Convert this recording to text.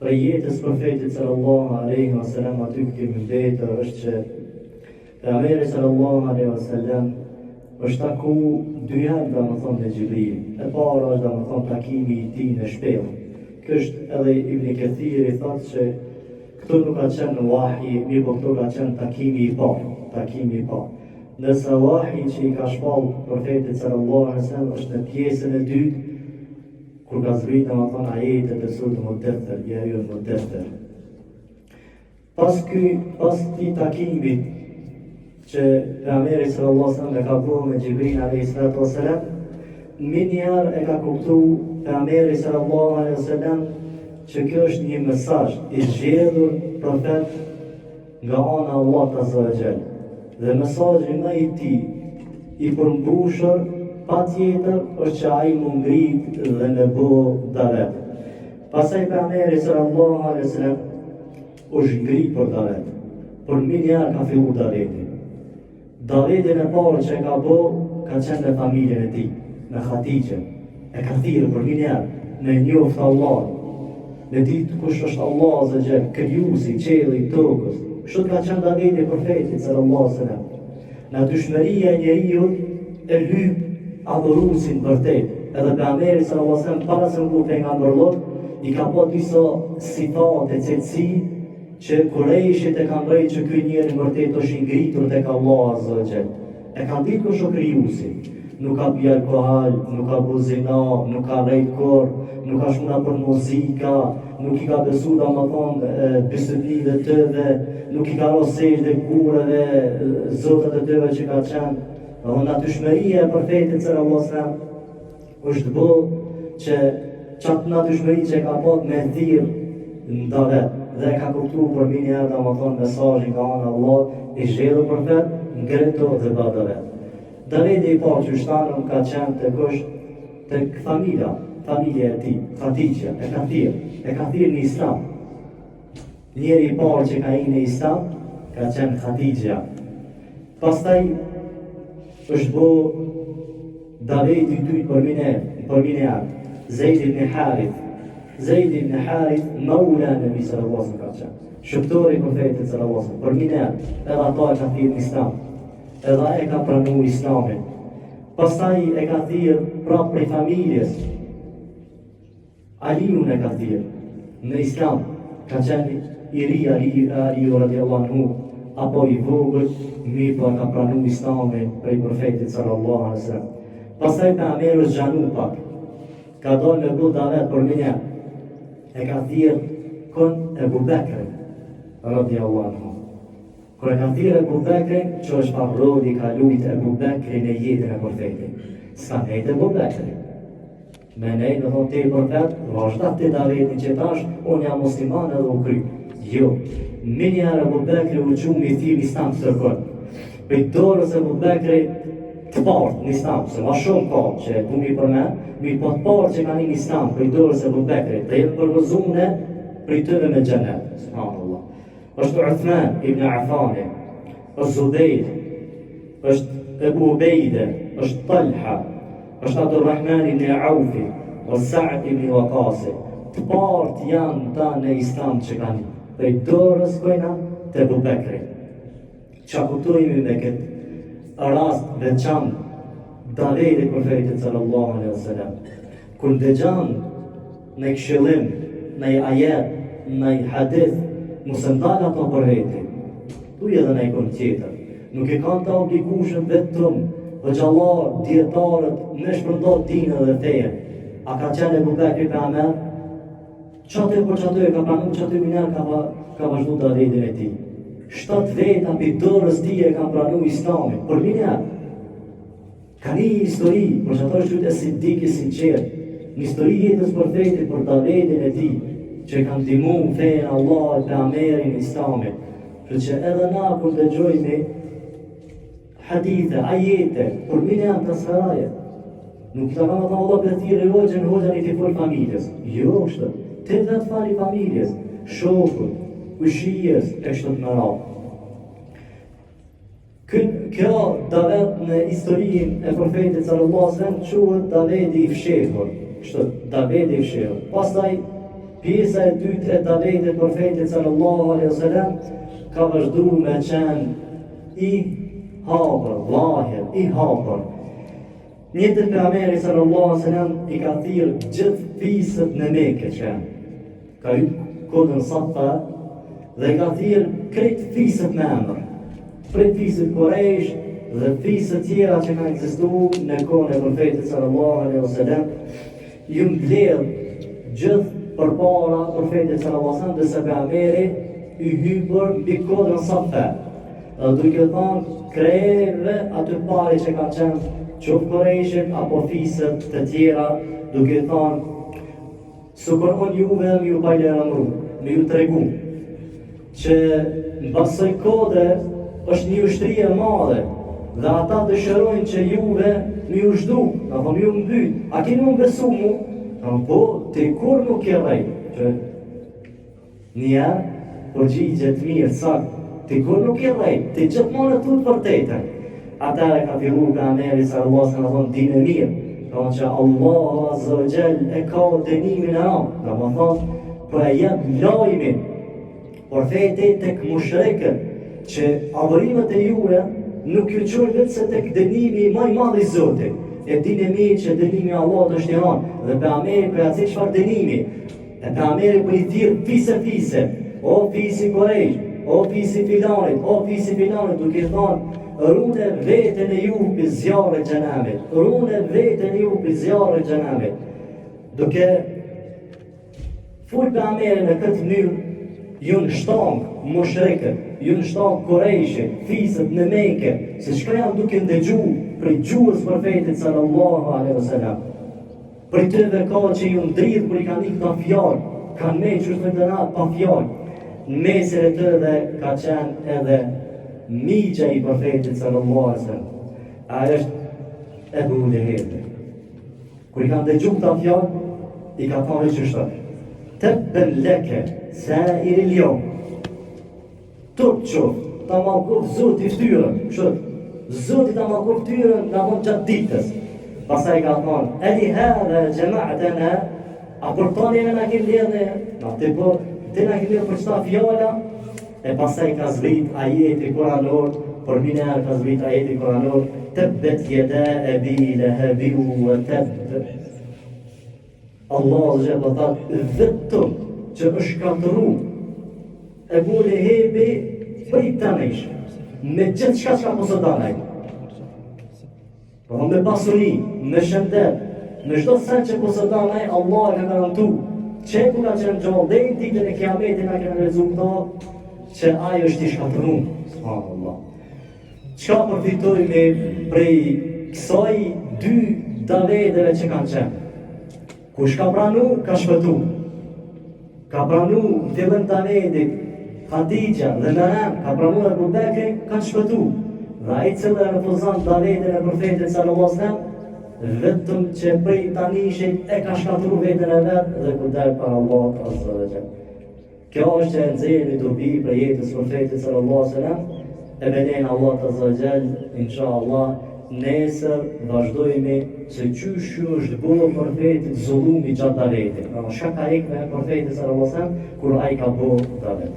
Për jetës profetit sallallahu alaihi wasallam aty kemi mbetër është që pejgamberi sallallahu alaihi wasallam është taku dy herë domethënë me Xhibril. E para është domethënë takimi i tij në shpellë. Kjo është edhe Ibn Kathiri thotë se këtu nuk ka qenë wahi, mirë po këtu ka qenë takimi i parë. Nëse wahi që i ka shpallë profetit sallallahu alaihi wasallam është në pjesën e dytë, kur ka zbrit domethënë ajetet e surës Mudaththir, ja ju Mudaththir. Pas këtij takimi që pejgamberi sallallahu alaihi wasallam e ka bërë me Xhibril alayhi salatu wasalam, minjar e ka kuptuar pejgamberi sallallahu alaihi wasallam që kjo është një mesazh i zgjedhur profet nga ana e Allahut azza wa jall. Dhe mesazhi më i tij i përmbushur patjetër është që ai mu ngrit dhe me bë davet. Pastaj pejgamberi sallallahu alaihi wasallam është ngrit për davet. Për minjar ka filluar daveti. Davetin e parë që ka bë ka qenë në familjen e tij, në Hatixhen. E ka thirrë për minjar me njoft Allah. Me ditë kush është Allah azza wa jall, krijuesi i qiellit tokës. Kështu ka qenë daveti profetit sallallahu alaihi wasallam. Në dyshmëria e njeriu e lyp adhuruesin vërtet. Edhe pejgamberi sallallahu alaihi wasallam para se të bëhet pejgamber, i ka pa disa sifate cilësi që Kurejshit e kanë rejtë që ky njeri vërtet është i ngritur tek Allah azza wa jall. E kanë ditë kush është krijuesi. Nuk ka pi alkohol, nuk ka bu zina, nuk ka rejtë kor, nuk ka shmuna për muzika, nuk i ka besu domethënë bisedlive të tëve, nuk i ka rosejt dhe kureve, zotët e tëve që ka qenë. Dhe në dyshmëria e profetit sallallahu alaihi wasallam është bë që qatë në dyshmëri që ka pat me thirr në davet dhe ka kuptuar për minjarë domethënë mesazhin nga ana Allah i zgjedhur profet ngreto dhe ba davet. Daveti i parë që shtanën ka qenë tek familja e tij, Hatixha, e ka thirr në Islam. Njeri i parë që ka inë në Islam ka qenë Hatixha. Pastaj është bë daveti i dytë për minjarë, Zeid ibn Harith, maula Nabi sallallahu alaihi wasallam ka qenë. Shëptori profetit sallallahu alaihi wasallam, për minjarë, edhe ata e ka thirr në Islam. Edhe e ka pranuar Islamin. Pastaj e ka thirr prapë prej familjes. Aliun e ka thirr në Islam. Ka qenë i ri Aliu radiallahu anhu, apo i vogël, mirë po ka pranuar Islamin prej profetit sallallahu alaihi wasallam. Pastaj pejgamberi xhanu pak. Ka dalë në bë davet për minja. E ka thirr kon Ebu Bekrin radiallahu anhu. Kur e ka thirr Ebu Bekrin, që është parodi ka lujt Ebu Bekrin e jetën e profetit. S'ka nejt Ebu Bekrin. Me nejt në thonë te i profet, vazhdat të davetin që tash, unë jam musliman edhe u kry. Jo, minjarë Ebu Bekri u qumë i thirr Islam të tërkon. Për dorës Ebu Bekri të partë në Islam, se ma shumë ka që e kumi për me, mi po të partë që ka një Islam për dorës Ebu Bekri, dhe jenë përgëzune për i tëve me gjennet. Subhanallah. është Uthman ibn Affan, është Zubayr, është Ebu Ubejde, është Talha, është Abdurrahman ibn Auf, është Sa'd ibn Waqas. Të partë janë ta në Islam që kanë prej dorës kojna të Ebu Bekri. Qa kuptojmë me këtë rast veçantë daveti profetit sallallahu alaihi wasallam. Kur dëgjon në këshillim, në ajet, në hadith, mos e ndal ato për vete. Tu edhe në ikon tjetër. Nuk e kanë të obligueshëm vetëm xhallar, dietarët, me shpërndar dinë dhe feje. A ka qenë Ebu Bekri pejgamber? Qatë e për qatë e ka pranu, qatë e minjar ka vazhdu të avetin e ti. 7 veta për dorës ti e ka pranu Islamin, për minjar. Ka një histori, për që ato është qytë e Siddiq i sinqert, një histori jetës për vetit për të avetin e ti, që kanë dimu në fejnë Allah e për Amerin Islamin. Që edhe na kur të gjojnë hadithe, ajete, për minjar të sferaje. Nuk të kamë të Allah për thirë hoxën i të folë familjes. Jo, është. Të vetë fali familjes, shokët, ushijes, e kështë të më rapë. Kjo davet në historin e profetit sallallahu alaihi wasallam quhet daveti i fshehur. Kështë daveti i fshehur. Pastaj Pjesa e dytë e davetit profetit sallallahu alaihi wasallam ka vazhduar me qenë i hapur, vllahir, i hapur. Një ditë pejgamberi sallallahu alaihi wasallam i ka thirrë gjithë fisët në Mekë që ka hyrë kodën Safa dhe ka thirrë krejt fisët me emër. Prej fisët Quraysh dhe fisët tjera që kanë ekzistuar në kohën e profetit sallallahu alaihi wasallam, ju mbledh gjithë përpara profetit sallallahu alaihi wasallam dhe se pejgamberi i hyrë mbi kodën Safa. Duke thonë krejve aty pari që kanë qenë qoftë Qurayshit apo fisët të tjera, duke thonë sukur unë juve më ju bajlëramru, më ju tregu që në basoj kode është një ushtri e madhe dhe ata dëshirojnë që juve më ju zhdu, në thonë ju mbyt, a keni më besu mu? Po, ti kur nuk e rej, që njerë përgjigje të mirë, sakt, ti kur nuk e rej, ti gjithmonë të të vërtetën. Atëre ka fillu pejgamberi sallallahu alaihi wasallam dinë mirë, ka thonë që Allahu azza wa jall e ka dënimin e ram, domethënë po e jep lajmin profetit tek mushrikët që adhurimet e juve nuk ju çojnë vetëm tek dënimi më i madh i Zotit. E dini mirë që dënimi i Allahut është i rënd dhe pejgamberi për atë çfarë dënimi. E pejgamberi po i thirr fise, o fisi Quraysh, o fisi filanit, o fisi filanit, duke thonë rune vetën e ju për zjarë e gjenamit. Rune vetën e ju për zjarë e gjenamit. Duke full për amere në këtë mënyrë, ju në shtangë mushrikët, ju në shtangë Qurayshit, fisët në Mekë, se shka janë duke ndëgju për gjuhës profetit sallallahu alaihi wasallam. Për tëve ka që ju ndridhë për i kanë ikë ta fjallë, kanë me që është me të natë pa fjallë. Në mesin e të dhe ka qenë edhe migja i profetit sallallahu alaihi wasallam. Ai është Ebu Lehebi. Kur i kanë dëgjuar ta fjalë, i ka thënë çështë. Tabban laka sa'ir al-yawm. Turqo, ta mallkov Zoti ftyrën, kështu. Zoti ta mallkov ftyrën na von gjatë ditës. Pastaj ka thënë: "Ali hadha jama'tana", apo tani na keni lidhë, na te po, te na keni për çfarë fjala? E pasaj ka zbrit ajeti kuranor, për minar ka zbrit ajeti kuranor, tëbbet jeda e bi lehebiu e tëbb. Allah zhe për thatë, vetëm që është katëru, Ebu Lehebi për i tënish, me gjithë shka që ka posëdanaj. Me pasuni, me shëndet, me shdo sen që posëdanaj, Allah e ka garantu, që ku ka qenë gjallë, dhe i ditën e kiametin a kene rezultat, që ajo është i shkatërun, subhanallah. Qka përfitojme prej kësaj dy daveteve që kanë qenë? Kush ka pranu, ka shpëtu. Ka pranu fillim davetit, Khadija dhe Meryem, ka pranu Ebu Bekri, kanë shpëtu. Dhe ai cilë e refuzon davetin e profetit sallallahu alaihi wasallam, vetëm që prej tanishit e ka shkatëru vetën e vetë dhe kudar për Allah azza wa jalla. Kjo është e nxjerrë dobi për jetës profetit sallallahu alaihi wasallam, e velen Allah azza wa jall, inshallah, nesër vazhdojmë se çysh është bërë profetit zullumi gjatë davetit. Shka ka ikë me profetit sallallahu alaihi wasallam kur ai ka bërë davet.